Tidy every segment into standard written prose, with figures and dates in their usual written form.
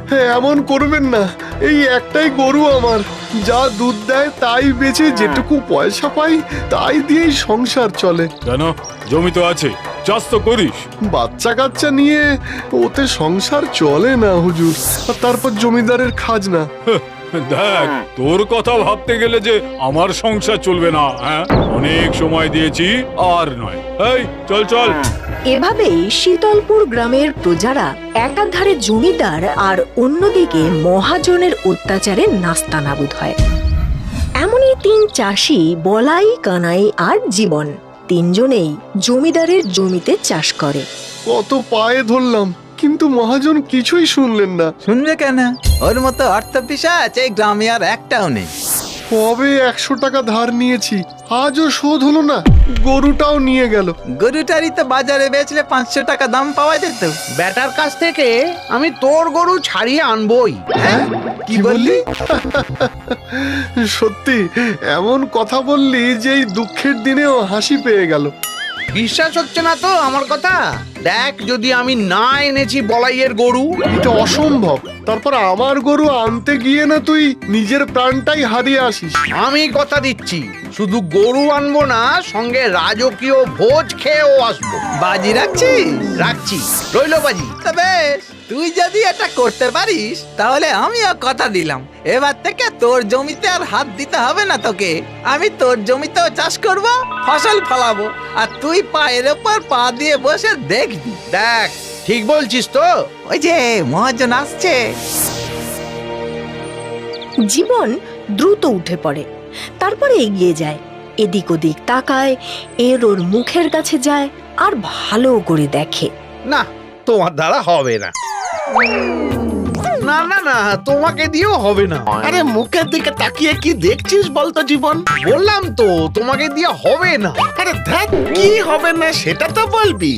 হ্যাঁ, এমন করবেন না। এই একটাই গরু আমার, যা দুধ দেয় তাই বেচে যেটুকু পয়সা পাই তাই দিয়েই সংসার চলে। কেন, জমি তো আছে, চাষ তো করিস। বাচ্চা কাচ্চা নিয়ে ওতে সংসার চলে না হুজুর। আর তারপর জমিদারের খাজনা। দেখ, তোর কথা ভাবতে গেলে যে আমার সংসার চলবে না। হ্যাঁ, অনেক সময় দিয়েছি, আর নয়। এই চল চল। এভাবেই শীতলপুর গ্রামের প্রজারা একাধারে জমিদার আর অন্যদিকে মহাজনের অত্যাচারে নাস্তানাবুদ হয়। এমনই তিন চাষি, বলাই, কানাই আর জীবন, তিনজনেই জমিদারের জমিতে চাষ করে। কত পায়ে ধরলাম, কিন্তু মহাজন কিছুই শুনলেন না। শুনবে কেন? ওর মতো অর্থপিশাচ এই গ্রামে আর একটাও নেই। কবে 100 টাকা ধার নিয়েছি, আজও শোধ হলো না। গরুটাও নিয়ে গেল। গরুটারই তো বাজারে বেচলে 500 টাকা দাম পাওয়া যেত। বেটার কাছ থেকে আমি তোর গরু ছাড়িয়ে আনবই। হ্যাঁ, কি বললি? সত্যি এমন কথা বললি যে এই দুঃখের দিনেও হাসি পেয়ে গেল। বিশ্বাস হচ্ছে না তো আমার কথা? দেখ, যদি আমি না এনেছি বলাইয়ের গরু। এটা অসম্ভব। তারপর আমার গরু আনতে গিয়ে না তুই নিজের প্রাণটাই হারিয়ে আসিস। আমি কথা দিচ্ছি, শুধু গরু আনবো না, সঙ্গে রাজকীয় ভোজ খেয়েও আসবো। বাজি রাখছিস? রাখছি, রইলো বাজি। তা বেশ, তুই যদি এটা করতে পারিস তাহলে আমিও কথা দিলাম, এবার থেকে তোর জমিতে আর হাত দিতে হবে না তোকে। আমি তোর জমিতেও চাষ করব, ফসল ফলাবো, আর তুই পায়ের ওপর পা দিয়ে বসে দেখবি। দেখ, ঠিক বলছিস তো? ওই যে মহাজন আসছে। জীবন দ্রুত উঠে পড়ে, তারপরে এগিয়ে যায়, এদিক ওদিক তাকায়, এর ওর মুখের কাছে যায় আর ভালো করে দেখে। না, তোমার দ্বারা হবে না। না না না, তোমাকে দিয়েও হবে না। আরে মুখের দিকে তাকিয়ে কি দেখছিস বলতো জীবন? বললাম তো, তোমাকে দিয়ে হবে না। আরে ধ্যাত, কি হবে না সেটা তো বলবি।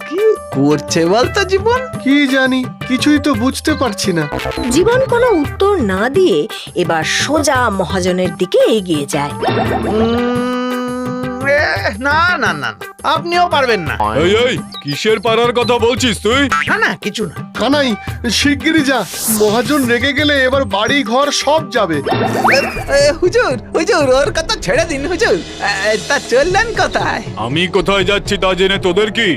কি করছে বলতো জীবন? কি জানি, কিছুই তো বুঝতে পারছি না। জীবন কোনো উত্তর না দিয়ে এবার সোজা মহাজনের দিকে এগিয়ে যায়। না না না, আপনিও পারবেন না। এই এই, কিসের পারার কথা বলছিস তুই? না না, কিছু না। কানাই, শিগগিরই যা। মহাজন রেগে গেলে এবার বাড়ি ঘর সব যাবে। হুজুর হুজুর, ওর কথা ছেড়ে দিন হুজুর। তা চললেন কোথায়? আমি কোথায় যাচ্ছি তা জেনে তোদের কি?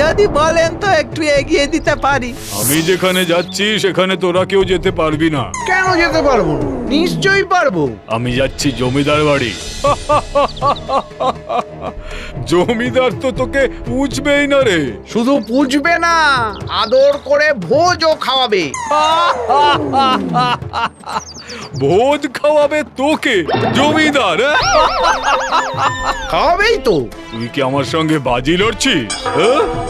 যদি বলেন তো একটু এগিয়ে দিতে পারি। আমি যেখানে যাচ্ছি সেখানে তোরা কেউ যেতে পারবি না। কেন যেতে পারবো না? নিশ্চয়ই পারবো। আমি যাচ্ছি জমিদার বাড়ি। জমিদার তো তোকে পুছবেই না রে। শুধু পুজবে না, আদর করে ভোজও খাওয়াবে। ভোজ খাওয়াবে তোকে জমিদার? খাওয়াবেই তো। তুই কি আমার সঙ্গে বাজি লড়ছিস?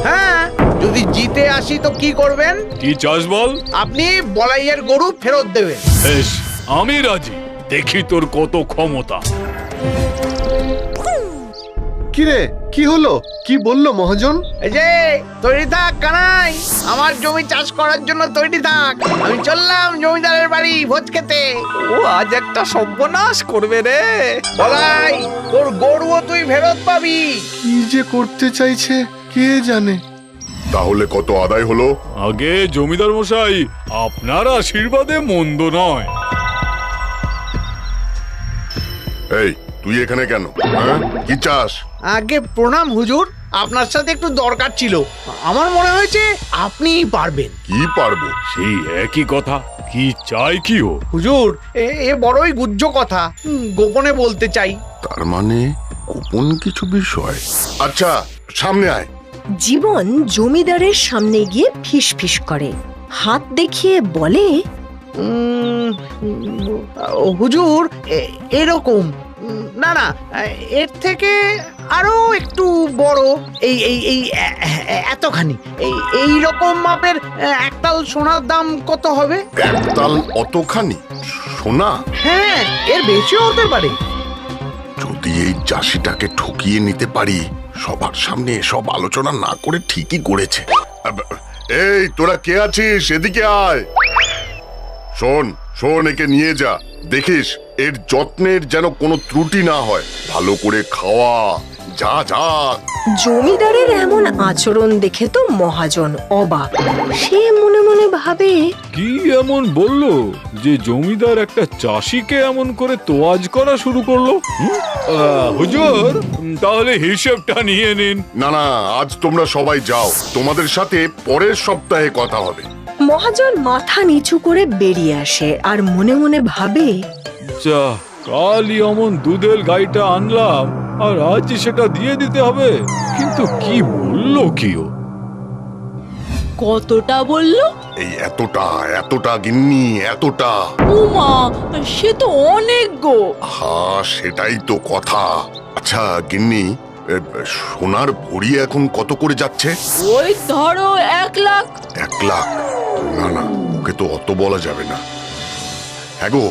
হ্যাঁ, যদি জিতে আসি তো কি করবেন? কি চাস বল? আপনি বলাইয়ের গরু ফেরত দেবেন। বেশ, আমি রাজি। দেখি তোর কত ক্ষমতা। কিরে, কি হলো? কি বললো মহাজন? এই যে, তৈরি থাক কানাই, আমার জমি চাষ করার জন্য তৈরি থাক। আমি চললাম জমিদারের বাড়ি ভোজ খেতে। ও আজ একটা সর্বনাশ করবে রে। বলাই, তোর গরুও তুই ফেরত পাবি। কি যে করতে চাইছে কে জানে। তাহলে কত আদায় হলো? আগে জমিদার মশাই, আপনার আশীর্বাদে মন্দ নয়। এই, তুই এখানে কেন? হ্যাঁ, কি চাস? আগে প্রণাম হুজুর, আপনার সাথে একটু দরকার ছিল। আমার মনে হয়েছে আপনিই পারবেন। কি পারবো? সেই একই কথা, কি চাই কি ও? হুজুর, এ বড়ই গুহ্য কথা, গোপনে বলতে চাই। তার মানে গোপন কিছু বিষয়। আচ্ছা, সামনে আয়। জীবন জমিদারের সামনে গিয়ে ফিস ফিস করে, হাত দেখিয়ে বলে, হুজুর, এরকম না না, এর থেকে আরো একটু বড়, এই এই এই এতখানি, এই রকম মাপের একতাল সোনার দাম কত হবে? একতাল অতখানি সোনা? হ্যাঁ, এর বেশিও হতে পারে। যদি এই চাষিটাকে ঠকিয়ে নিতে পারি, সবার সামনে এসব আলোচনা না করে ঠিকই করেছে। এই, তোরা কে আছিস? এদিকে আয়। শোন শোন, একে নিয়ে যা। দেখিস এর যত্নের যেন কোনো ত্রুটি না হয়। ভালো করে খাওয়া, যা যা। জমিদারের এমন আচরণ দেখে তো মহাজন অবাক। সে মনে মনে ভাবে, কি এমন বললো যে জমিদার একটা চাষিকে এমন করে তোয়াজ করা শুরু করলো? হুজুর, তাহলে হিসেবটা নিয়ে নিন। না না, আজ তোমরা সবাই যাও, তোমাদের সাথে পরের সপ্তাহে কথা হবে। মহাজন মাথা নিচু করে বেরিয়ে আসে আর মনে মনে ভাবে, যা, কালই অমন দুধের গাইটা আনলাম আর আজ সেটা দিয়ে দিতে হবে। কিন্তু কি বললো কি ও? কতটা বললো? এই এতটা এতটা গিন্নি, এতটা। উমা, সে তো অনেক গো। হ্যাঁ, সেটাই তো কথা। আচ্ছা গিন্নি, সোনার ভরি এখন কত করে যাচ্ছে? ওই ধরো 1 লাখ। 1 লাখ? না না, ওকে তো অত বলা যাবে না। হ্যাঁ গো,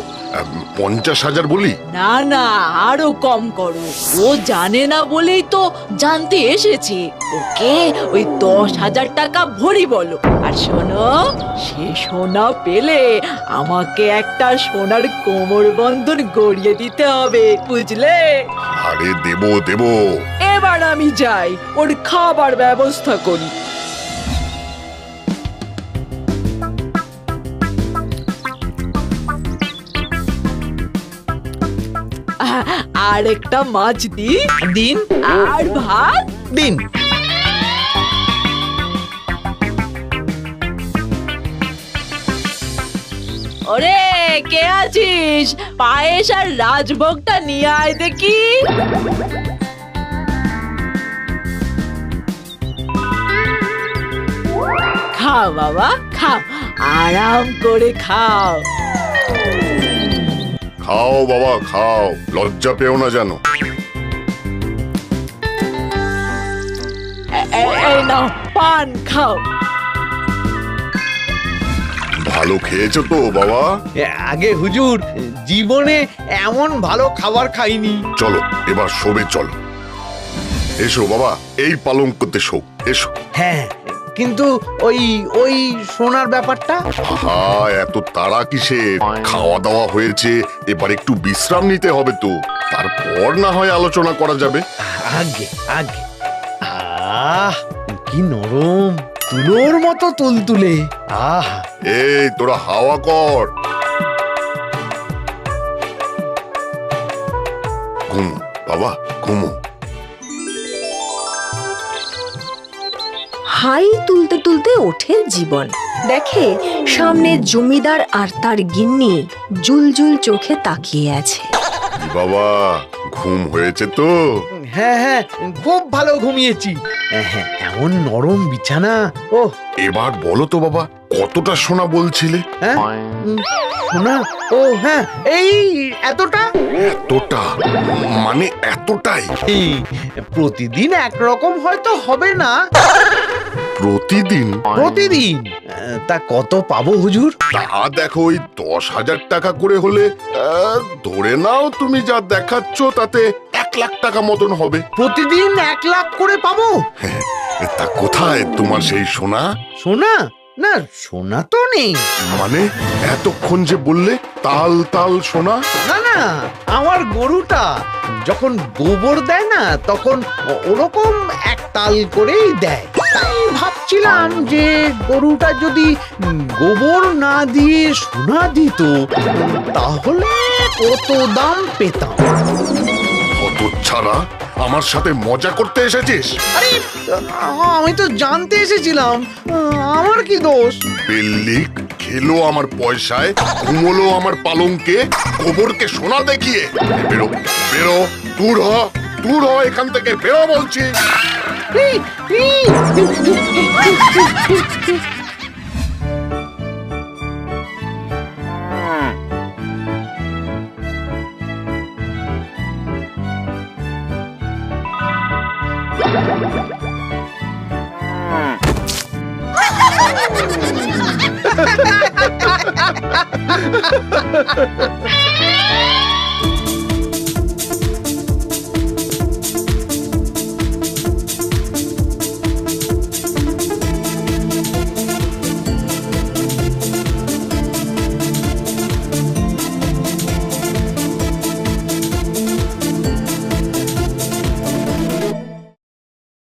50,000 বলি? না না, আরো কম করো। ও জানে না বলেই তো জানতে এসেছে। ওকে ওই 10,000 টাকা ভরি বলো। আর শোনো, সে সোনা পেলে আমাকে একটা সোনার কোমর বন্ধন গড়িয়ে দিতে হবে, বুঝলে? আরে দেবো দেবো। এবার আমি যাই, ওর খাবার ব্যবস্থা করি। আর একটা মাছ দিন আর ভাত দিন। ওরে, কে আছিস? পায়েস আর রাজভোগটা নিয়ে আয় দেখি। খাও বাবা, খাও, আরাম করে খাও। খাও বাবা খাও, লজ্জা পেও না জানো। এই নাও পান খাও। ভালো খেয়েছো তো বাবা? আগে হুজুর, জীবনে এমন ভালো খাবার খাইনি। চলো এবার শোবে চলো। এসো বাবা, এই পালঙ্কতে শো, এসো। হ্যাঁ, কিন্তু ওই ওই সোনার ব্যাপারটা। আহা, এত তাড়া কিসে? খাওয়া দাওয়া হয়েছে, এবার একটু বিশ্রাম নিতে হবে তো, তারপর না হয় আলোচনা করা যাবে। আগে আগে। কি নরম, তুলোর মতো তুলতুলে। এই তোরা হাওয়া কর। ঘুমো বাবা, ঘুমো। হাই তুলতে তুলতে ওঠে জীবন। দেখে সামনে জমিদার আর তার গিন্নি জুলজুল চোখে তাকিয়ে আছে। বাবা, ঘুম হয়েছে তো? হ্যাঁ হ্যাঁ, খুব ভালো ঘুমিয়েছি। হ্যাঁ, এমন নরম বিছানা। ও, এবার বলো তো বাবা, কতটা সোনা বলছিলে? হ্যাঁ, সোনা? ও হ্যাঁ, এই এতটা। এতটা মানে এতটাই? প্রতিদিন একরকম হয়তো হবে না। প্রতিদিন? প্রতিদিন তা কত পাবো হুজুর? তা দেখো, ওই 10,000 টাকা করে হলে ধরে নাও তুমি যা দেখাচ্ছ তাতে 1 লাখ টাকা মতন হবে। প্রতিদিন 1 লাখ করে পাবো? তা কোথায় তোমার সেই সোনা? সোনা? না, সোনা তো নেই। মানে এতক্ষণ যে বললে তাল তাল সোনা? না না, আমার গরুটা যখন গোবর দেয় না, তখন ওরকম এক তাল করেই দেয়। তাই ভাবছিলাম যে গরুটা যদি গোবর না দিয়ে সোনা দিত, তাহলে কত দাম পেতাম। কত ছাড়া, আমার সাথে মজা করতে এসেছিস? আরে, আমি তো জানতে এসেছিলাম, আমার কি দোষ? বিল্লিক খেলো আমার পয়সায়, ঘুমোলো আমার পালঙ্কে, গোবরকে সোনা দেখিয়ে। বেরো বেরো, দূর হ, দূর হ এখান থেকে, বেরো বলছি।